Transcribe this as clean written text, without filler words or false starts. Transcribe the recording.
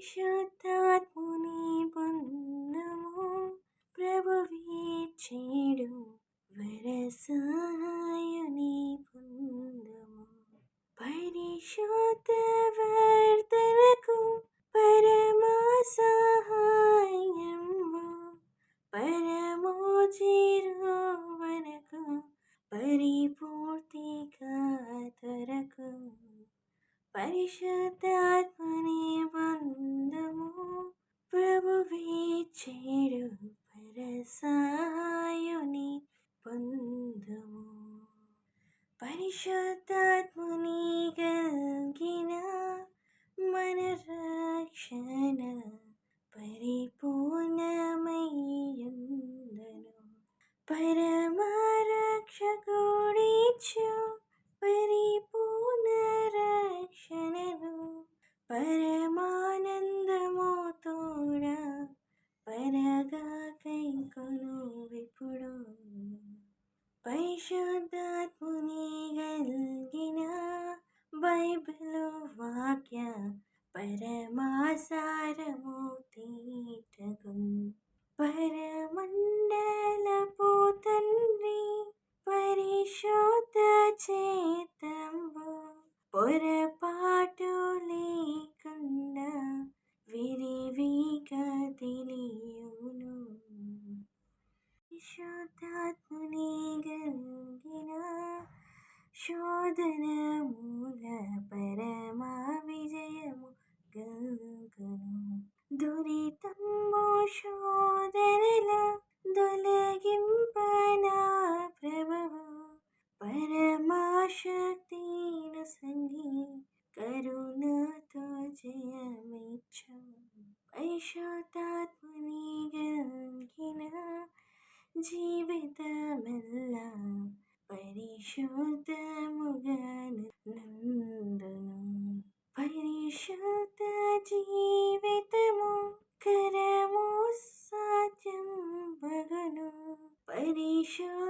పరిశుద్ధాత్ముని పొందుము ప్రభువీచేడు వరసాయుని పొందుము పరిశుద్ధ వర్తనకు పరమా సహాయము పరమోచిరోవనకు పరిపూర్తిగా దొరకు పరిశుద్ధాత్మని బంధము ప్రభువీచేడు పరసాయుని పొందుము పరిశుద్ధాత్ముని కలిగిన మన రక్షణ పరిపూర్ణమయ్యుండును పరమరక్షకుడిచ్చు పరిపూర్ణ రక్షణను పరమానందము తోడ పరగా కైకొను విపుడు పరిశుద్ధాత్ముని కలిగిన బైబిలు వాక్య పరమాసారము తీటకు పరమండలపు తండ్రి పరిశుద్ధ చేతంబు పొరపాటు లేకుండా విరివిగా తెలియును పరిశుద్ధాత్ముని కలిగిన శోధన మూల పరమా విజయము గల్గును దురితము శోధనల దొలగింపనా ప్రభువు పరమాశక్తిను సంగి కరుణతో జయమిచ్చు పరిశుద్ధాత్ముని కలిగిన జీవితమెల్లా పరిశుద్ధముగాను నందును పరిశుద్ధ జీవితము కరము సాధ్యం బగను పరిశుద్ధ